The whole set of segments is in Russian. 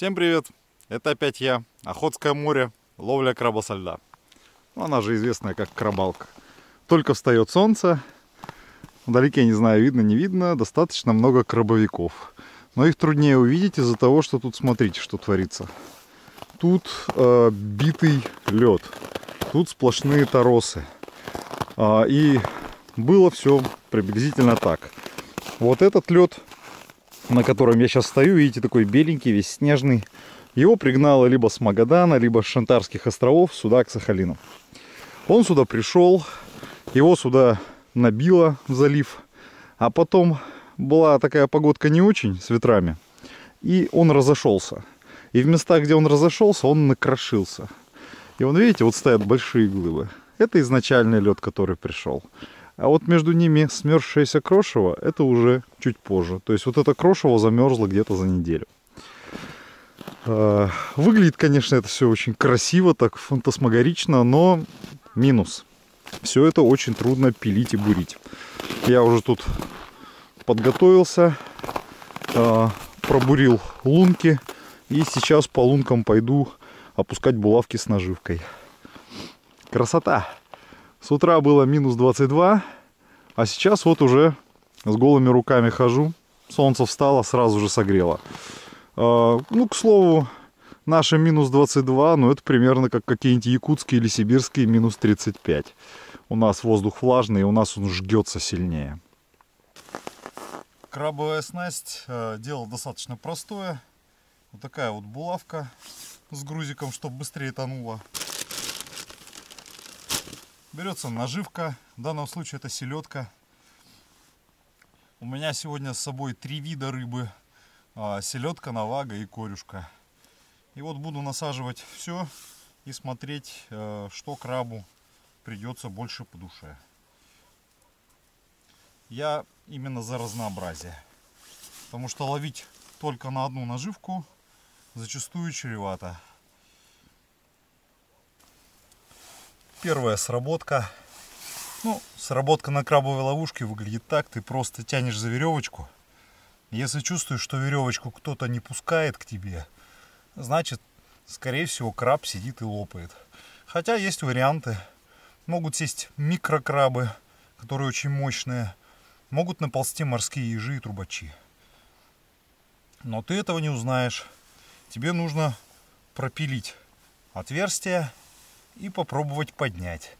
Всем привет! Это опять я, Охотское море, ловля краба со льда. Ну, она же известная как крабалка. Только встает солнце, вдалеке, не знаю, видно, не видно, достаточно много крабовиков. Но их труднее увидеть из-за того, что тут, смотрите, что творится. Тут битый лед, тут сплошные торосы. И было все приблизительно так. Вот этот лед, на котором я сейчас стою, видите, такой беленький, весь снежный. Его пригнало либо с Магадана, либо с Шантарских островов сюда, к Сахалину. Он сюда пришел, его сюда набило в залив. А потом была такая погодка не очень, с ветрами. И он разошелся. И в местах, где он разошелся, он накрошился. И вон, видите, вот стоят большие глыбы. Это изначальный лед, который пришел. А вот между ними смерзшееся крошево, это уже чуть позже. То есть вот это крошево замерзло где-то за неделю. Выглядит, конечно, это все очень красиво, так фантасмагорично, но минус. Все это очень трудно пилить и бурить. Я уже тут подготовился, пробурил лунки. И сейчас по лункам пойду опускать булавки с наживкой. Красота! С утра было минус 22, а сейчас вот уже с голыми руками хожу. Солнце встало, сразу же согрело. Ну, к слову, наши минус 22, ну, это примерно как какие-нибудь якутские или сибирские минус 35. У нас воздух влажный, и у нас он жгется сильнее. Крабовая снасть, дело достаточно простое. Вот такая вот булавка с грузиком, чтобы быстрее тонуло. Берется наживка, в данном случае это селедка. У меня сегодня с собой 3 вида рыбы. Селедка, навага и корюшка. И вот буду насаживать все и смотреть, что крабу придется больше по душе. Я именно за разнообразие. Потому что ловить только на одну наживку зачастую чревато. Первая сработка. Ну, сработка на крабовой ловушке выглядит так. Ты просто тянешь за веревочку. Если чувствуешь, что веревочку кто-то не пускает к тебе, значит, скорее всего, краб сидит и лопает. Хотя есть варианты. Могут сесть микрокрабы, которые очень мощные. Могут наползти морские ежи и трубачи. Но ты этого не узнаешь. Тебе нужно пропилить отверстие и попробовать поднять.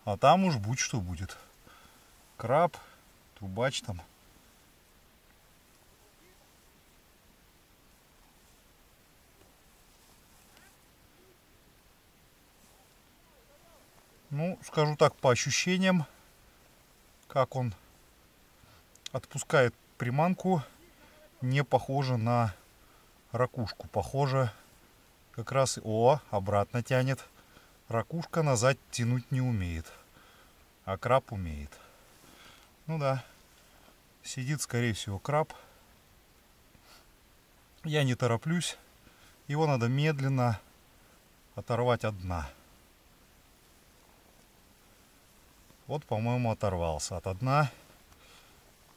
А там уж будь что будет. Краб, трубач там. Ну, скажу так, по ощущениям, как он отпускает приманку, не похоже на ракушку. Похоже как раз... О, обратно тянет. Ракушка назад тянуть не умеет, а краб умеет. Ну да, сидит, скорее всего, краб. Я не тороплюсь. Его надо медленно оторвать от дна. Вот, по-моему, оторвался от дна.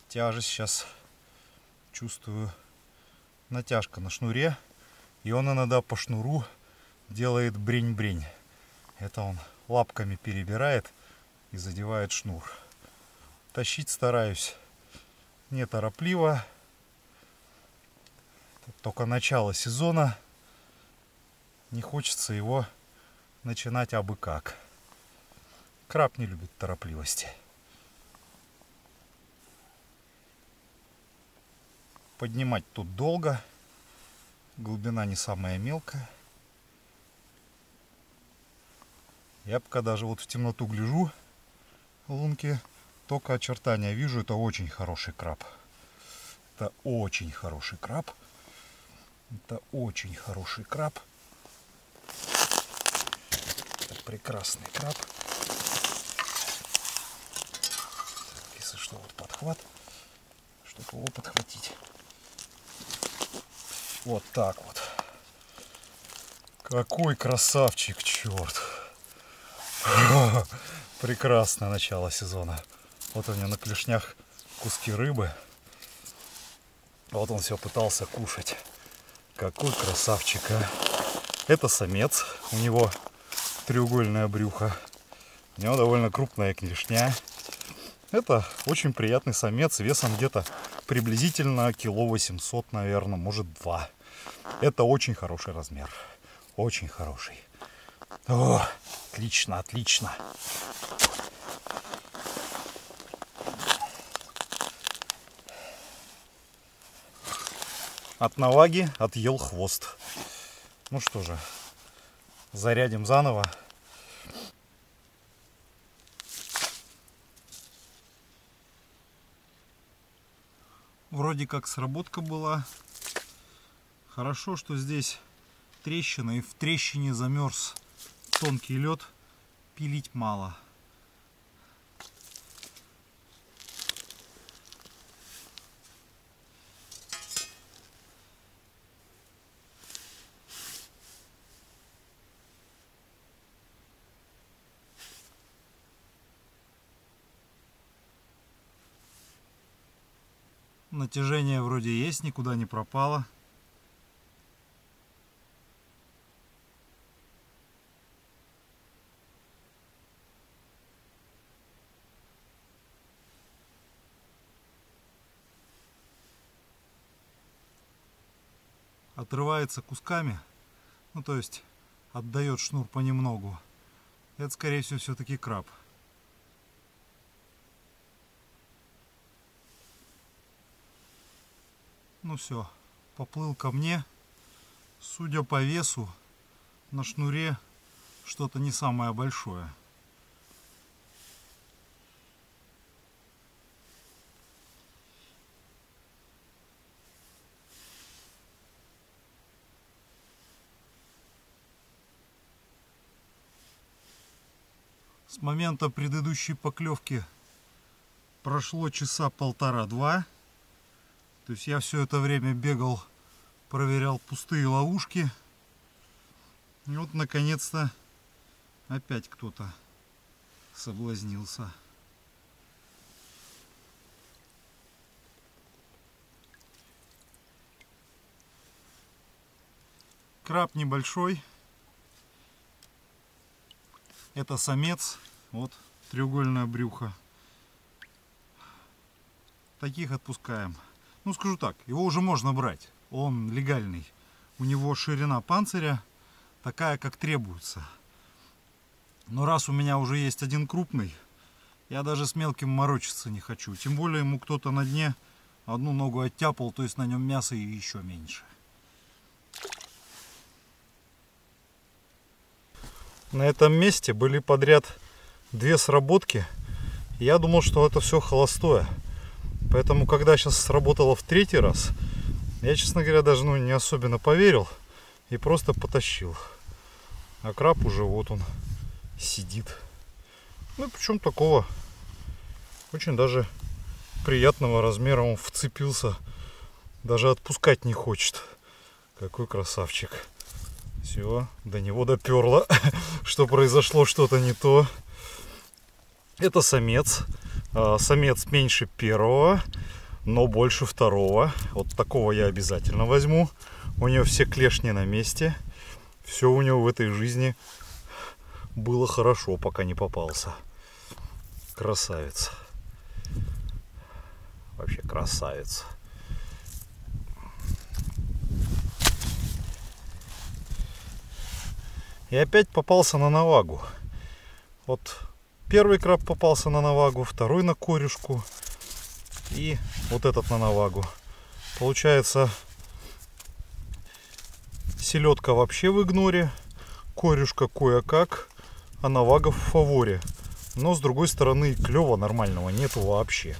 Тяжесть сейчас чувствую. Натяжка на шнуре. И он иногда по шнуру делает брень-брень. Это он лапками перебирает и задевает шнур. Тащить стараюсь неторопливо. Это только начало сезона. Не хочется его начинать абы как. Краб не любит торопливости. Поднимать тут долго. Глубина не самая мелкая. Я пока даже вот в темноту гляжу в лунки, только очертания вижу. Это очень хороший краб. Это очень хороший краб. Это очень хороший краб. Это прекрасный краб. Если что, вот подхват, чтобы его подхватить. Вот так вот. Какой красавчик, черт. Прекрасное начало сезона. Вот у него на клешнях куски рыбы. Вот он все пытался кушать. Какой красавчик, а! Это самец, у него треугольное брюхо, у него довольно крупная клешня. Это очень приятный самец, весом где-то приблизительно кило 800, наверное, может 2. Это очень хороший размер, очень хороший. О, отлично, отлично. От наваги отъел хвост. Ну что же, зарядим заново. Вроде как сработка была. Хорошо, что здесь трещина, и в трещине замерз тонкий лед. Пилить мало. Натяжение вроде есть, никуда не пропало. Отрывается кусками, ну то есть отдает шнур понемногу. Это скорее всего все-таки краб. Ну все, поплыл ко мне. Судя по весу, на шнуре что-то не самое большое. С момента предыдущей поклевки прошло часа полтора-два. То есть я все это время бегал, проверял пустые ловушки. И вот наконец-то опять кто-то соблазнился. Краб небольшой. Это самец. Вот треугольное брюхо. Таких отпускаем. Ну, скажу так, его уже можно брать. Он легальный. У него ширина панциря такая, как требуется. Но раз у меня уже есть один крупный, я даже с мелким морочиться не хочу. Тем более ему кто-то на дне одну ногу оттяпал, то есть на нем мяса и еще меньше. На этом месте были подряд две сработки. Я думал, что это все холостое. Поэтому, когда сейчас сработало в третий раз, я, честно говоря, даже не особенно поверил и просто потащил. А краб уже вот он сидит. Ну, причем такого очень даже приятного размера. Он вцепился, даже отпускать не хочет. Какой красавчик. Все, до него доперло, что произошло что-то не то. Это самец. Самец меньше первого, но больше второго. Вот такого я обязательно возьму. У него все клешни на месте. Все у него в этой жизни было хорошо, пока не попался. Красавец. Вообще красавец. И опять попался на навагу. Вот первый краб попался на навагу, второй на корюшку и вот этот на навагу. Получается, селедка вообще в игноре, корюшка кое-как, а навага в фаворе. Но с другой стороны, клёва нормального нету вообще.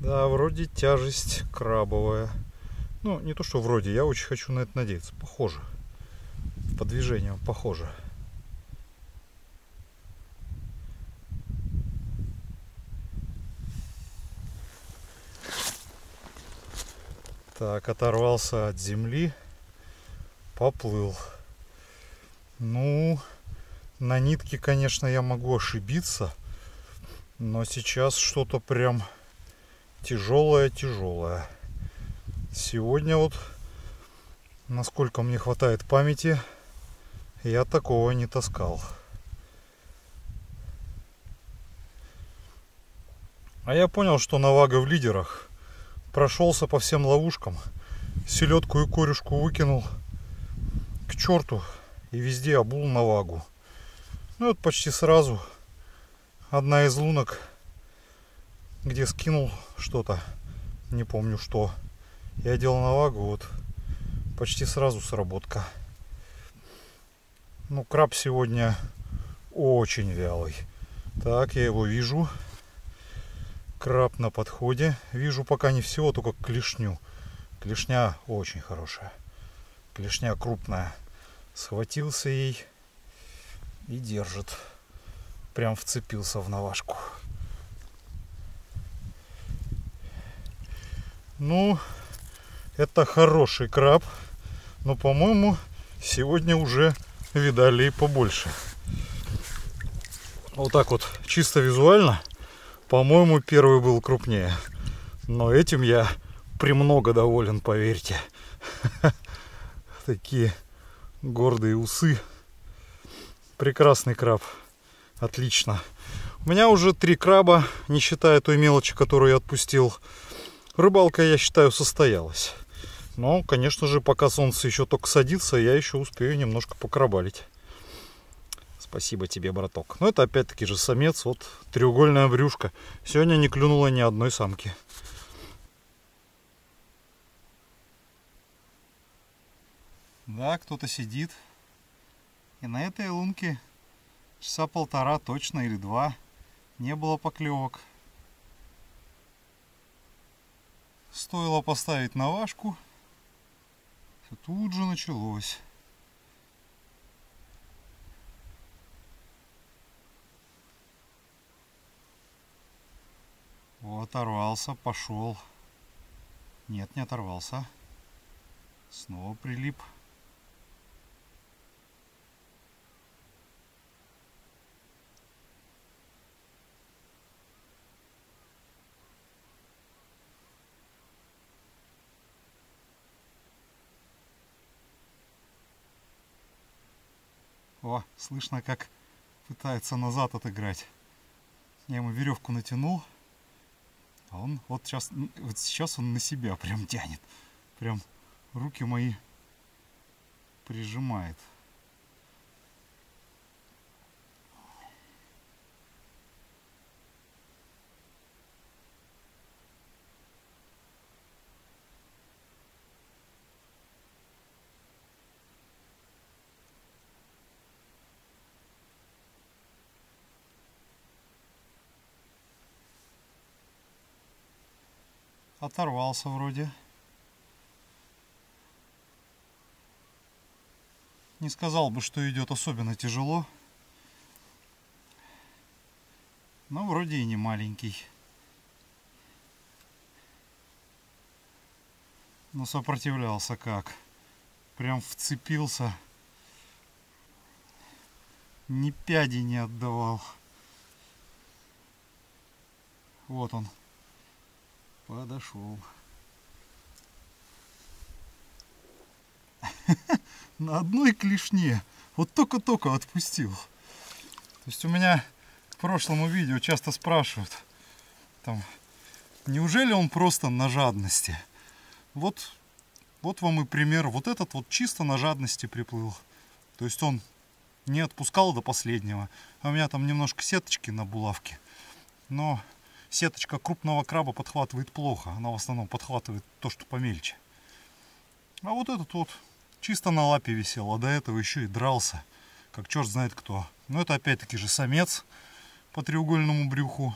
Да, вроде тяжесть крабовая. Ну, не то, что вроде, я очень хочу на это надеяться. Похоже. По движениям похоже. Так, оторвался от земли. Поплыл. Ну, на нитке, конечно, я могу ошибиться. Но сейчас что-то прям тяжелое. Сегодня вот, насколько мне хватает памяти, я такого не таскал. А я понял, что навага в лидерах. Прошелся по всем ловушкам. Селедку и корюшку выкинул к черту. И везде обул навагу. Ну вот почти сразу одна из лунок, где скинул что-то, не помню что, я делал навагу, вот почти сразу сработка. Ну, краб сегодня очень вялый. Так, я его вижу. Краб на подходе. Вижу пока не всего, только клешню. Клешня очень хорошая. Клешня крупная. Схватился ей и держит. Прям вцепился в навашку. Ну, это хороший краб. Но, по-моему, сегодня уже видали и побольше. Вот так вот, чисто визуально, по-моему, первый был крупнее. Но этим я премного доволен, поверьте. Такие гордые усы. Прекрасный краб. Отлично. У меня уже 3 краба, не считая той мелочи, которую я отпустил. Рыбалка, я считаю, состоялась. Но, конечно же, пока солнце еще только садится, я еще успею немножко покрабалить. Спасибо тебе, браток. Но это опять-таки же самец, вот треугольная брюшка. Сегодня не клюнуло ни одной самки. Да, кто-то сидит. И на этой лунке часа 1,5 точно или 2 не было поклевок. Стоило поставить навашку, тут же началось. Вот, оторвался, пошел. Нет, не оторвался. Снова прилип. О, слышно, как пытается назад отыграть. Я ему веревку натянул, а он вот сейчас он на себя прям тянет. Прям руки мои прижимает. Оторвался вроде. Не сказал бы, что идет особенно тяжело. Но вроде и не маленький. Но сопротивлялся как. Прям вцепился. Ни пяди не отдавал. Вот он. Подошел. На одной клешне. Вот только-только отпустил. То есть у меня к прошлому видео часто спрашивают, там, неужели он просто на жадности? Вот вам и пример. Вот этот вот чисто на жадности приплыл. То есть он не отпускал до последнего. А у меня там немножко сеточки на булавке. Но сеточка крупного краба подхватывает плохо. Она в основном подхватывает то, что помельче. А вот этот вот чисто на лапе висел. А до этого еще и дрался. Как черт знает кто. Но это опять-таки же самец по треугольному брюху.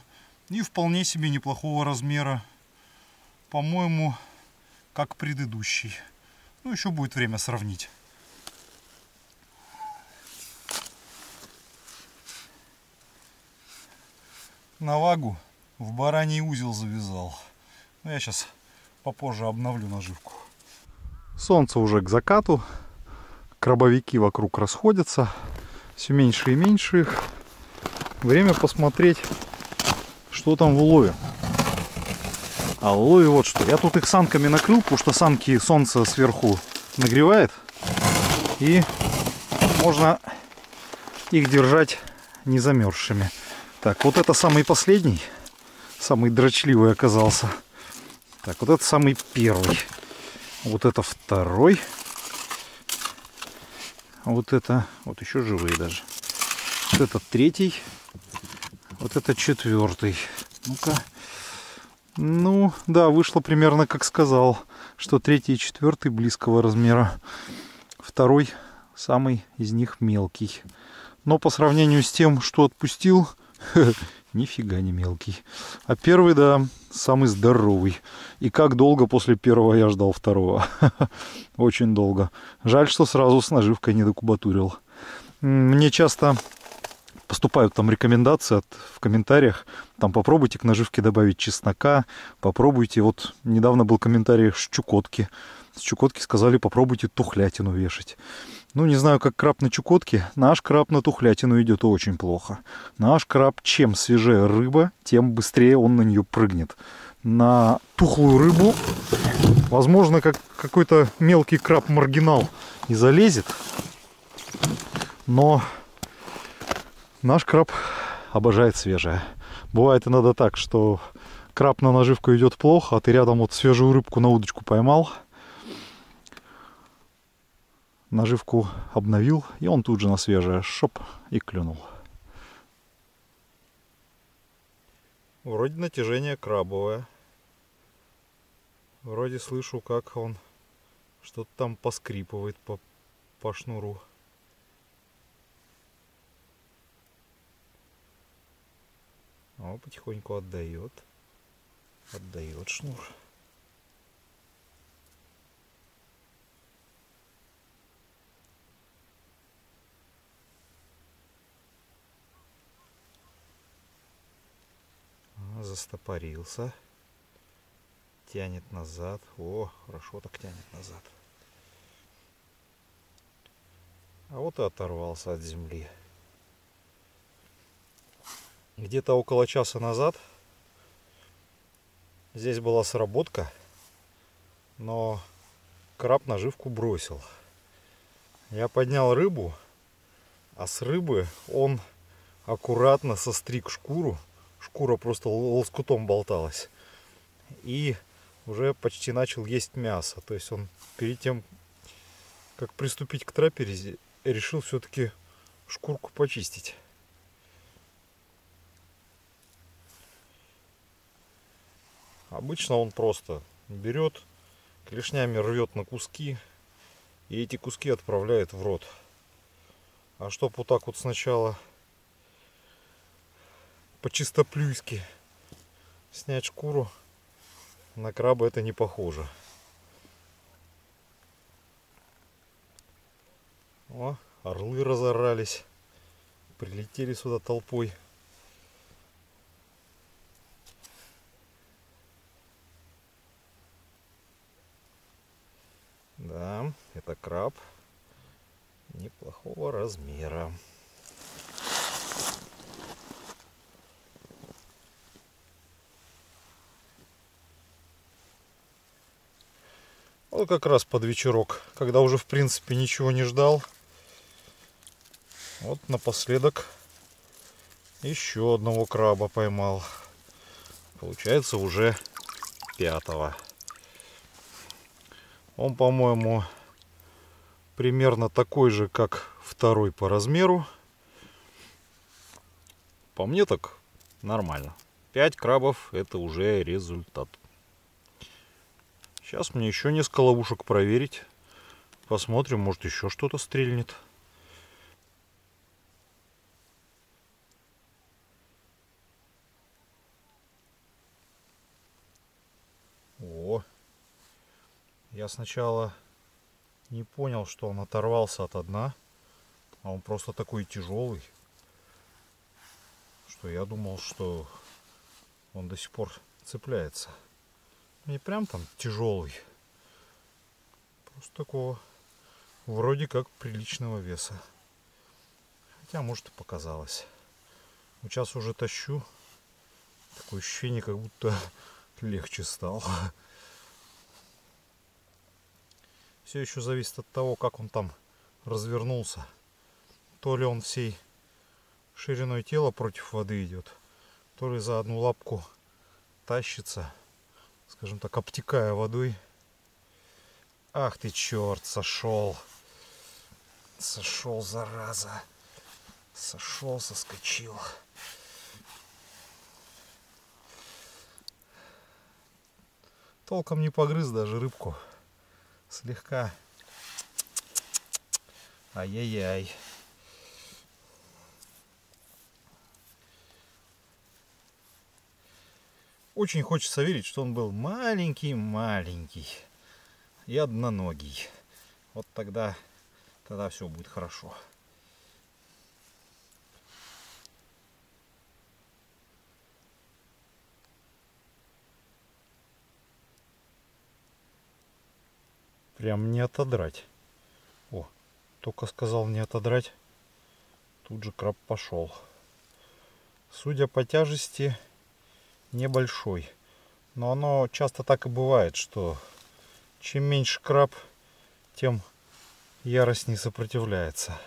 И вполне себе неплохого размера. по-моему, как предыдущий. Ну, еще будет время сравнить. На вагу в бараний узел завязал. Но я сейчас попозже обновлю наживку. Солнце уже к закату. Крабовики вокруг расходятся. Все меньше и меньше их. Время посмотреть, что там в улове. А в улове вот что. Я тут их санками накрыл, потому что санки солнце сверху нагревает. И можно их держать не замерзшими. Так, вот это самый последний. Самый дрочливый оказался. Так, вот это самый первый. Вот это второй. Вот это, вот еще живые даже. Вот это третий. Вот это четвертый. Ну-ка. Ну, да, вышло примерно как сказал, что третий и четвертый близкого размера. Второй самый из них мелкий. Но по сравнению с тем, что отпустил, нифига не мелкий. А первый, да, самый здоровый. И как долго после первого я ждал второго. Очень долго. Жаль, что сразу с наживкой не докубатурил. Мне часто поступают там рекомендации в комментариях. Там попробуйте к наживке добавить чеснока. Попробуйте. Вот недавно был комментарий с Чукотки. С Чукотки сказали, попробуйте тухлятину вешать. Ну, не знаю, как краб на Чукотке. Наш краб на тухлятину идет очень плохо. Наш краб, чем свежее рыба, тем быстрее он на нее прыгнет. На тухлую рыбу, возможно, как какой-то мелкий краб-маргинал и залезет. Но наш краб обожает свежее. Бывает иногда так, что краб на наживку идет плохо, а ты рядом вот свежую рыбку на удочку поймал. Наживку обновил, и он тут же на свежее шоп и клюнул. Вроде натяжение крабовое. Вроде слышу, как он что-то там поскрипывает по шнуру. О, потихоньку отдает. Отдает шнур. Застопорился. Тянет назад. О, хорошо так тянет назад. А вот и оторвался от земли. Где-то около часа назад здесь была сработка, но краб наживку бросил. Я поднял рыбу, а с рыбы он аккуратно состриг шкуру. Шкура просто лоскутом болталась. И уже почти начал есть мясо. То есть он перед тем, как приступить к трапезе, решил все-таки шкурку почистить. Обычно он просто берет, клешнями рвет на куски, и эти куски отправляет в рот. А чтоб вот так вот сначала по-чистоплюйски снять шкуру, на краба это не похоже. О, орлы разорались, прилетели сюда толпой. Да, это краб неплохого размера. Вот как раз под вечерок, когда уже в принципе ничего не ждал. Вот напоследок еще одного краба поймал. Получается уже 5-го. Он, по-моему, примерно такой же, как второй по размеру. По мне так нормально. 5 крабов — это уже результат. Сейчас мне еще несколько ловушек проверить. Посмотрим, может еще что-то стрельнет. О, Я сначала не понял, что он оторвался от дна, а он просто такой тяжелый, что я думал, что он до сих пор цепляется. Не прям там тяжелый, просто такого вроде как приличного веса. Хотя, может, и показалось. Но сейчас уже тащу. Такое ощущение, как будто легче стало. Все еще зависит от того, как он там развернулся. То ли он всей шириной тела против воды идет, то ли за одну лапку тащится, скажем так, обтекая водой. Ах ты черт, сошел. Сошел, зараза. Сошел, соскочил. Толком не погрыз даже рыбку. Слегка. Ай-яй-яй. Очень хочется верить, что он был маленький-маленький и одноногий. Вот тогда все будет хорошо. Прям не отодрать. О, только сказал не отодрать, тут же краб пошел. Судя по тяжести, небольшой. Но оно часто так и бывает, что чем меньше краб, тем яростнее сопротивляется.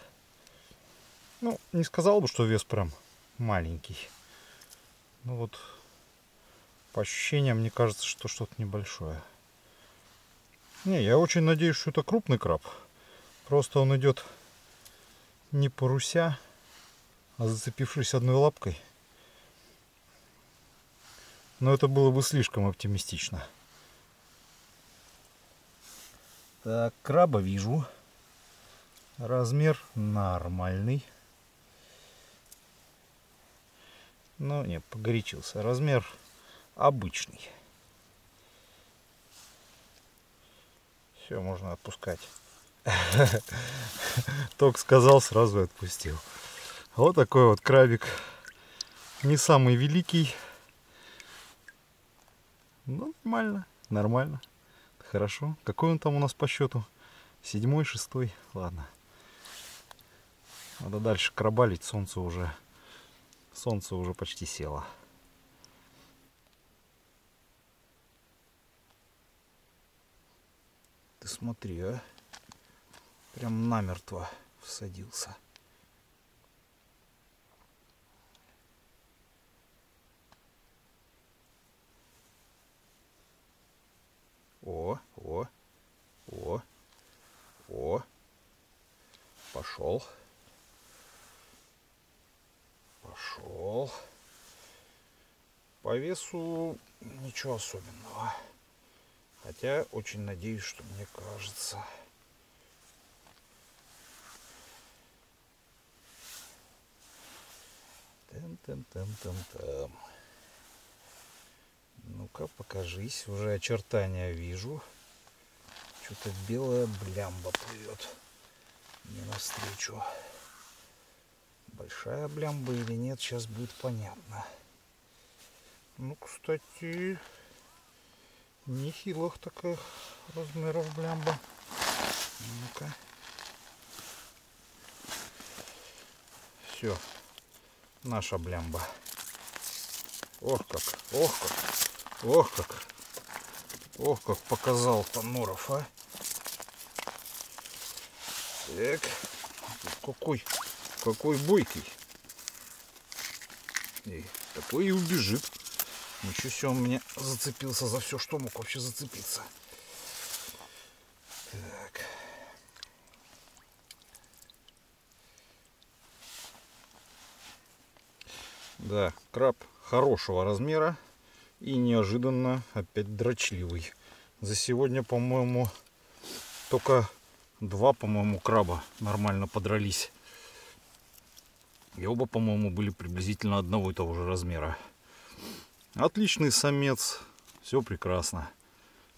Ну, не сказал бы, что вес прям маленький. Ну вот, по ощущениям, мне кажется, что что-то небольшое. Не, я очень надеюсь, что это крупный краб. Просто он идет не паруся, а зацепившись одной лапкой. Но это было бы слишком оптимистично. Так, краба вижу. Размер нормальный. Ну, не, погорячился. Размер обычный. Все, можно отпускать. Только сказал, сразу отпустил. Вот такой вот крабик. Не самый великий. Ну, нормально, нормально. Хорошо. Какой он там у нас по счету? 7-й, 6-й? Ладно. Надо дальше крабалить. Солнце уже почти село. Ты смотри, а. Прям намертво всадился. О. Пошел. По весу ничего особенного. Хотя очень надеюсь, что мне кажется. Там. Ну-ка, покажись. Уже очертания вижу. Что-то белая блямба плывет мне навстречу. Большая блямба или нет, сейчас будет понятно. Ну, кстати, нехилых таких размеров блямба. Ну-ка. Все. Наша блямба. Ох как показал Тануров, а. Так. Какой бойкий. И такой и убежит. Ничего себе, он мне зацепился за все, что мог вообще зацепиться. Так. Да, краб хорошего размера и неожиданно опять дрочливый. За сегодня, по-моему, только 2, по-моему, краба нормально подрались. И оба, по-моему, были приблизительно одного и того же размера. Отличный самец, все прекрасно.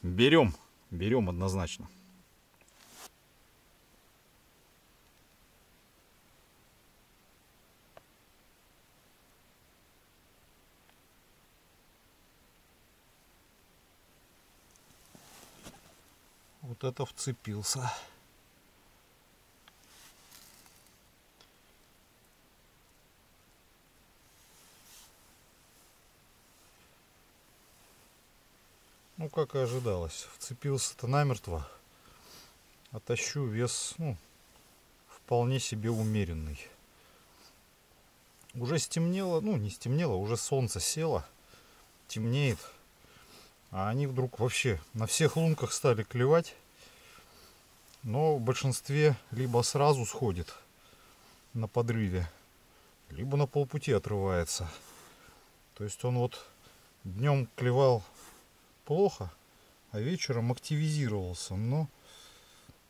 Берем берем однозначно. Вот это вцепился. Ну, как и ожидалось, вцепился-то намертво. А тащу вес, ну, вполне себе умеренный. Уже стемнело, ну, не стемнело, уже солнце село, темнеет. А они вдруг вообще на всех лунках стали клевать. Но в большинстве либо сразу сходит на подрыве, либо на полпути отрывается. То есть он вот днем клевал плохо, а вечером активизировался. Но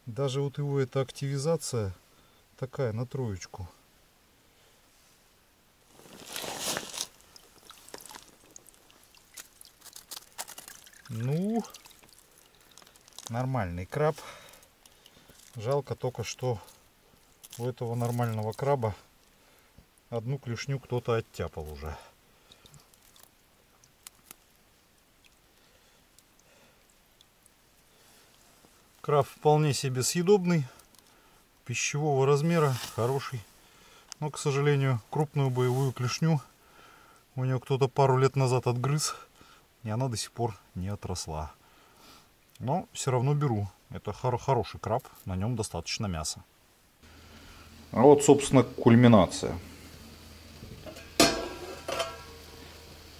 даже вот его эта активизация такая на троечку. Ну, нормальный краб. Жалко только, что у этого нормального краба одну клешню кто-то оттяпал уже. Краб вполне себе съедобный, пищевого размера, хороший. Но, к сожалению, крупную боевую клешню у него кто-то пару лет назад отгрыз, и она до сих пор не отросла. Но все равно беру. Это хороший краб, на нем достаточно мяса. А вот, собственно, кульминация.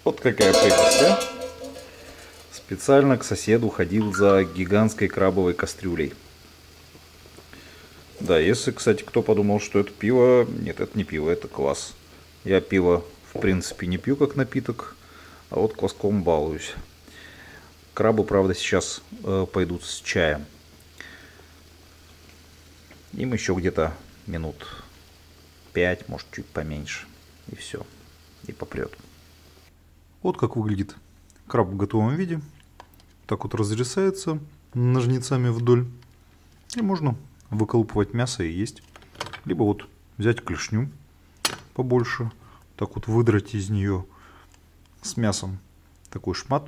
Вот какая прелесть, а? Специально к соседу ходил за гигантской крабовой кастрюлей. Да, если, кстати, кто подумал, что это пиво, нет, это не пиво, это квас. Я пиво, в принципе, не пью как напиток, а вот кваском балуюсь. Крабы, правда, сейчас пойдут с чаем. Им еще где-то минут 5, может чуть поменьше. И все. И попрет. Вот как выглядит краб в готовом виде. Так вот разрезается ножницами вдоль. И можно выколупывать мясо и есть. Либо вот взять клешню побольше. Так вот выдрать из нее с мясом такой шмат.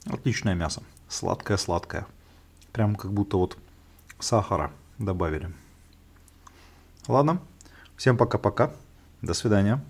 Отличное мясо. Сладкое-сладкое. Прям как будто вот сахара добавили. Ладно. Всем пока-пока. До свидания.